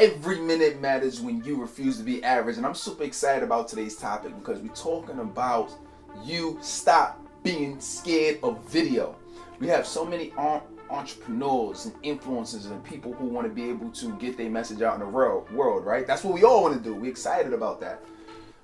every minute matters when you refuse to be average. And I'm super excited about today's topic because we're talking about you stop being scared of video. We have so many entrepreneurs and influencers and people who want to be able to get their message out in the world, right? That's what we all want to do. We're excited about that.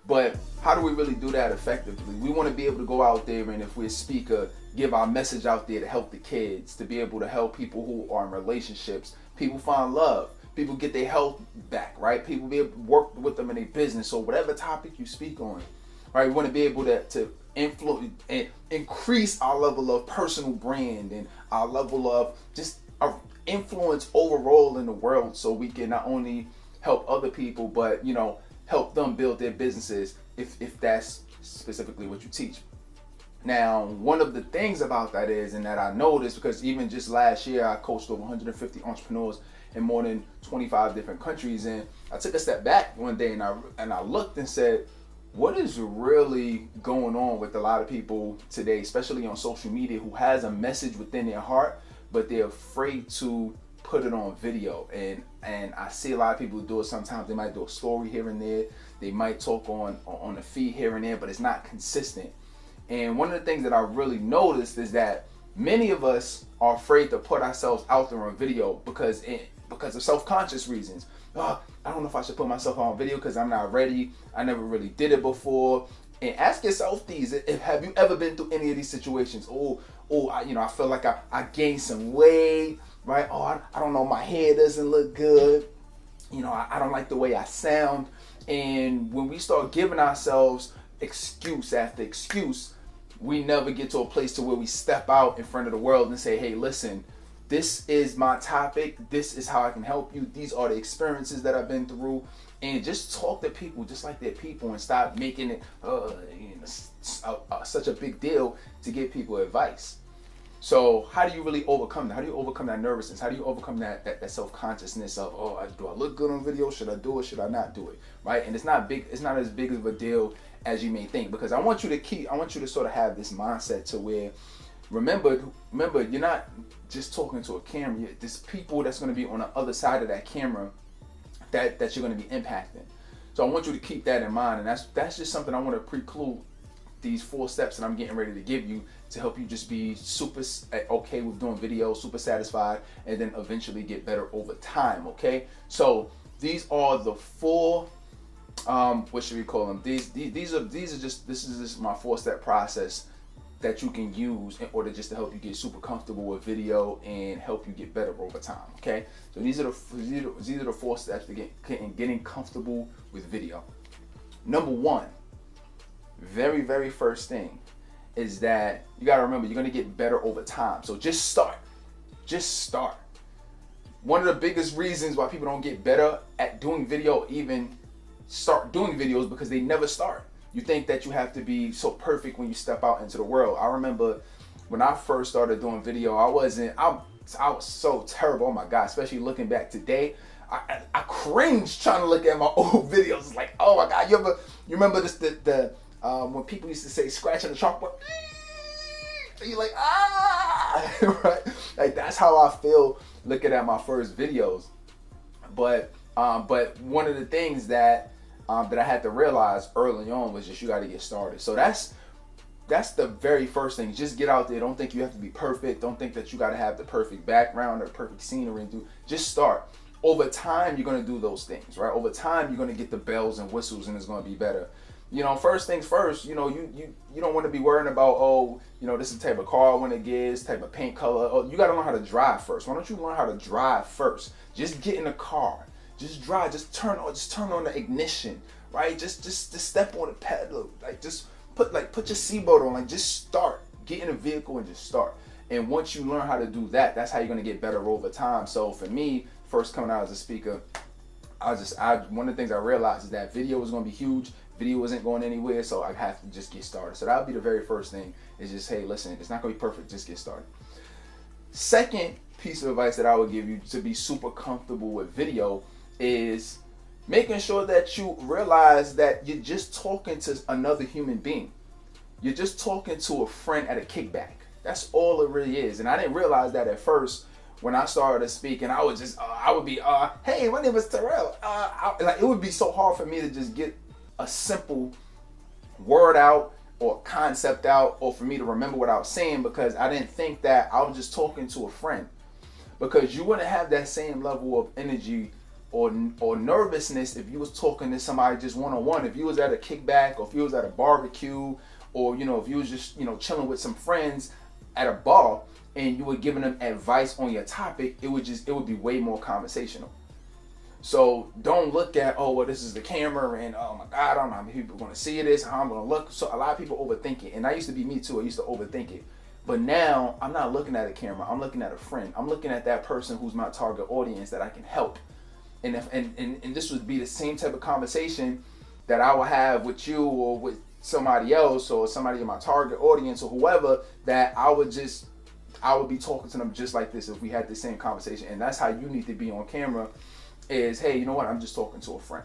But how do we really do that effectively? We want to be able to go out there and, if we're a speaker, give our message out there to help the kids, to be able to help people who are in relationships, people find love, people get their health back, right? People be able to work with them in their business. So whatever topic you speak on, right? We want to be able to influence and increase our level of personal brand and our level of just our influence overall in the world, so we can not only help other people, but help them build their businesses if that's specifically what you teach. Now, one of the things about that is, and that I noticed, because even just last year I coached over 150 entrepreneurs in more than 25 different countries, and I took a step back one day and I looked and said, what is really going on with a lot of people today, especially on social media, who has a message within their heart, but they're afraid to put it on video? And I see a lot of people do it sometimes. They might do a story here and there. They might talk on a feed here and there, but it's not consistent. And one of the things that I really noticed is that many of us are afraid to put ourselves out there on video because of self-conscious reasons. Oh, I don't know if I should put myself on video because I'm not ready. I never really did it before. And ask yourself these: have you ever been through any of these situations? I feel like I gained some weight, right? Oh, I don't know, my hair doesn't look good. I don't like the way I sound. And when we start giving ourselves excuse after excuse, we never get to a place to where we step out in front of the world and say, hey, listen, this is my topic. This is how I can help you. These are the experiences that I've been through. And just talk to people just like they're people, and stop making it such a big deal to give people advice. So how do you really overcome that? How do you overcome that nervousness? How do you overcome that self-consciousness of, do I look good on video? Should I do it? Should I not do it? Right? And it's not as big of a deal as you may think, because I want you to sort of have this mindset to where, remember, you're not just talking to a camera. There's people that's going to be on the other side of that camera that you're going to be impacting. So I want you to keep that in mind, and that's just something I want to preclude these 4 steps that I'm getting ready to give you to help you just be super okay with doing video, super satisfied, and then eventually get better over time. Okay, so these are the 4. What should we call them? This is just my 4-step process that you can use in order just to help you get super comfortable with video and help you get better over time. Okay, so these are the 4 steps to getting comfortable with video. Number 1, very, very first thing is that you got to remember, you're going to get better over time. So just start. One of the biggest reasons why people don't get better at doing video, even start doing videos, because they never start. You think that you have to be so perfect when you step out into the world. I remember when I first started doing video, I was so terrible. Oh my God, especially looking back today, I cringe trying to look at my old videos. It's like, oh my God, you remember this, when people used to say scratching the chalkboard, and you're like, right? Like, that's how I feel looking at my first videos. But one of the things that I had to realize early on was just, you got to get started. So that's the very first thing. Just get out there. Don't think you have to be perfect. Don't think that you got to have the perfect background or perfect scenery. Just start. Over time, you're going to do those things, right? Over time, you're going to get the bells and whistles, and it's going to be better. First things first, you don't want to be worrying about, this is the type of car I want to get, this type of paint color. Oh, you got to learn how to drive first. Why don't you learn how to drive first? Just get in the car. Just drive. Just turn on the ignition, right? Just step on the pedal. Like, just put your seatbelt on. Like, just start. Get in a vehicle and just start. And once you learn how to do that, that's how you're going to get better over time. So for me, first coming out as a speaker, one of the things I realized is that video was going to be huge. Video isn't going anywhere, so I have to just get started. So that would be the very first thing, is just, hey, listen, it's not going to be perfect, just get started. Second piece of advice that I would give you to be super comfortable with video is making sure that you realize that you're just talking to another human being. You're just talking to a friend at a kickback. That's all it really is. And I didn't realize that at first when I started to speak, and I would just, I would be, hey, my name is Terrell. Like, it would be so hard for me to just get a simple word out or concept out, or for me to remember what I was saying, because I didn't think that I was just talking to a friend. Because you wouldn't have that same level of energy or nervousness if you was talking to somebody just one-on-one. If you was at a kickback, or if you was at a barbecue, or if you was just chilling with some friends at a bar and you were giving them advice on your topic, it would be way more conversational. So don't look at, oh, well, this is the camera, and oh my God, I don't know how many people are going to see this, how I'm going to look. So a lot of people overthink it, and that used to be me too. I used to overthink it. But now I'm not looking at a camera. I'm looking at a friend. I'm looking at that person who's my target audience that I can help. And this would be the same type of conversation that I would have with you or with somebody else or somebody in my target audience or whoever, that I would be talking to them just like this if we had the same conversation. And that's how you need to be on camera is, hey, you know what? I'm just talking to a friend.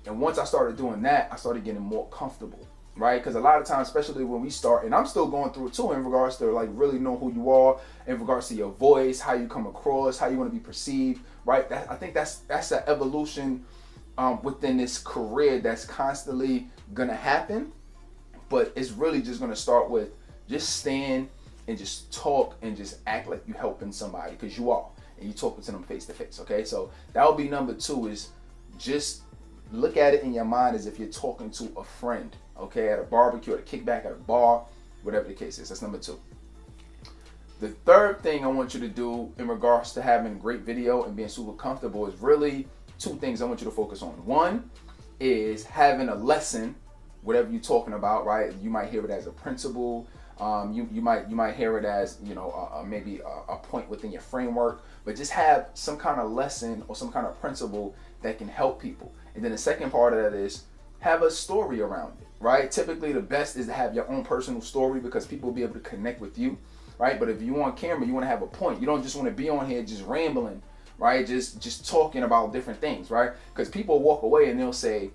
And once I started doing that, I started getting more comfortable. Right? Because a lot of times, especially when we start, and I'm still going through it too, in regards to like really know who you are, in regards to your voice, how you come across, how you want to be perceived, right? I think that's an evolution within this career that's constantly gonna happen, but it's really just gonna start with just stand and just talk and just act like you're helping somebody, because you are, and you're talking to them face to face. Okay, so that would be number 2, is just look at it in your mind as if you're talking to a friend. Okay, at a barbecue, at a kickback, at a bar, whatever the case is. That's number 2. The third thing I want you to do in regards to having great video and being super comfortable is really 2 things I want you to focus on. One is having a lesson, whatever you're talking about, right? You might hear it as a principle. You might hear it as maybe a point within your framework, but just have some kind of lesson or some kind of principle that can help people. And then the second part of that is have a story around it, right? Typically the best is to have your own personal story, because people will be able to connect with you, right? But if you on camera, you want to have a point. You don't just want to be on here just rambling, right? Just talking about different things, right? Because people walk away and they'll say,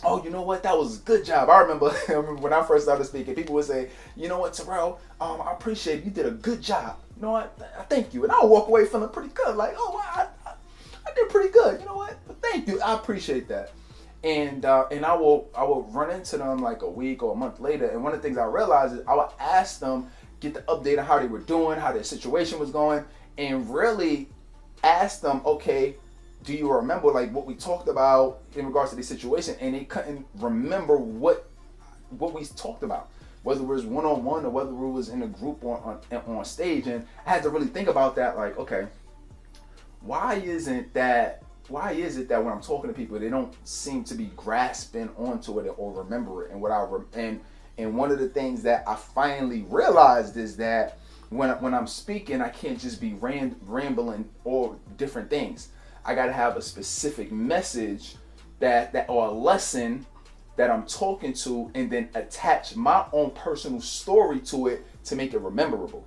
oh, you know what? That was a good job. I remember when I first started speaking, people would say, you know what, Terrell, I appreciate it. You did a good job. You know what? Thank you. And I'll walk away feeling pretty good. Like, oh, I did pretty good. You know what? But thank you. I appreciate that. And I will run into them like a week or a month later. And one of the things I realized is I would ask them, get the update on how they were doing, how their situation was going, and really ask them, okay, do you remember like what we talked about in regards to the situation? And they couldn't remember what we talked about, whether it was one-on-one or whether it was in a group on stage. And I had to really think about that, like, okay, why is it that when I'm talking to people, they don't seem to be grasping onto it or remember it? And one of the things that I finally realized is that when I'm speaking, I can't just be rambling or different things. I got to have a specific message that or a lesson that I'm talking to, and then attach my own personal story to it to make it rememberable.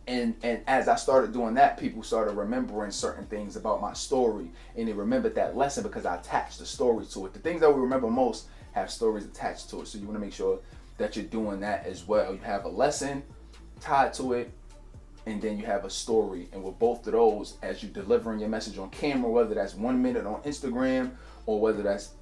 And as I started doing that, people started remembering certain things about my story, and they remembered that lesson because I attached the story to it. The things that we remember most have stories attached to it. So you want to make sure that you're doing that as well. You have a lesson tied to it, and then you have a story. And with both of those, as you're delivering your message on camera, whether that's 1 minute on Instagram or whether that's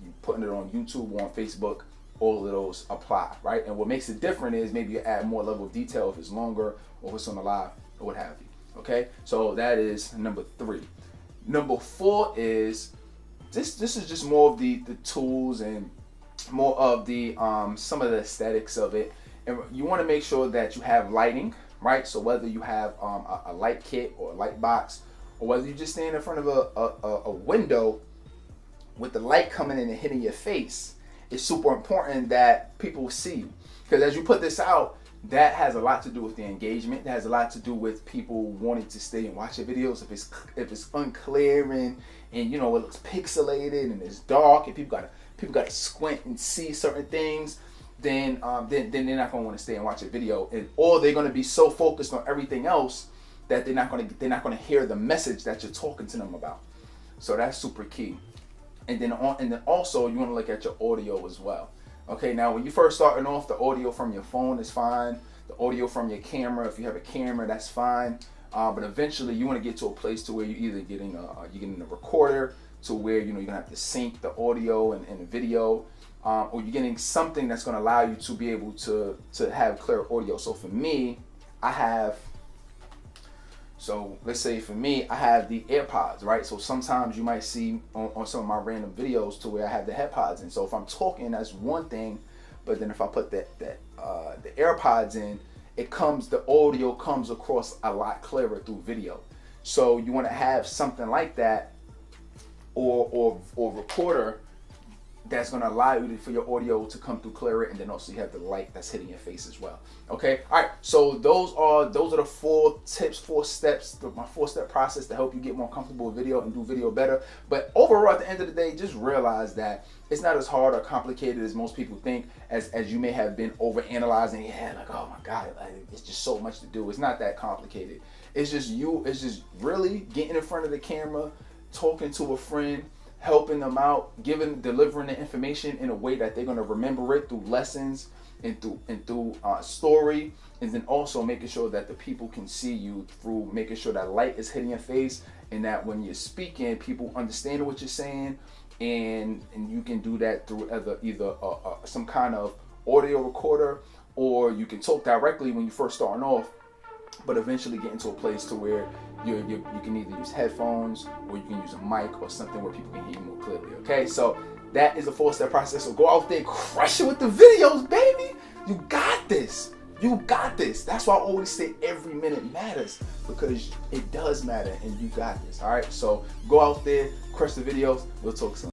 you putting it on YouTube or on Facebook, all of those apply, right? And what makes it different is maybe you add more level of detail if it's longer or if it's on the live or what have you. Okay, so that is number 3. Number 4 is this is just more of the tools and more of the some of the aesthetics of it. And you want to make sure that you have lighting, right? So whether you have a light kit or a light box, or whether you just stand in front of a window with the light coming in and hitting your face, it's super important that people see you. Because as you put this out, that has a lot to do with the engagement. That has a lot to do with people wanting to stay and watch your videos. If it's unclear and it looks pixelated and it's dark and people gotta squint and see certain things, then they're not gonna want to stay and watch a video, or they're gonna be so focused on everything else that they're not gonna hear the message that you're talking to them about. So that's super key. And then also you want to look at your audio as well. Okay, now when you first starting off, the audio from your phone is fine. The audio from your camera, if you have a camera, that's fine. But eventually you want to get to a place to where you're either getting a recorder to where you're gonna have to sync the audio and the video, or you're getting something that's gonna allow you to be able to have clear audio. So for me, let's say for me, I have the AirPods, right? So sometimes you might see on some of my random videos to where I have the headpods in. So if I'm talking, that's one thing, but then if I put the AirPods in, the audio comes across a lot clearer through video. So you want to have something like that, or recorder that's going to allow you for your audio to come through clearer, and then also you have the light that's hitting your face as well. Okay, all right. So those are the 4 tips, 4 steps, my 4-step process to help you get more comfortable with video and do video better. But overall, at the end of the day, just realize that it's not as hard or complicated as most people think, as you may have been overanalyzing. Yeah, like, oh my God, like, it's just so much to do. It's not that complicated. It's just really getting in front of the camera, talking to a friend, helping them out, delivering the information in a way that they're going to remember it through lessons and through story, and then also making sure that the people can see you through making sure that light is hitting your face, and that when you're speaking, people understand what you're saying, and you can do that through either some kind of audio recorder, or you can talk directly when you first starting off, but eventually get into a place to where you can either use headphones, or you can use a mic or something where people can hear you more clearly. Okay, so that is a 4-step process. So go out there, crush it with the videos, baby. You got this. You got this. That's why I always say every minute matters, because it does matter, and you got this. All right, so go out there, crush the videos. We'll talk soon.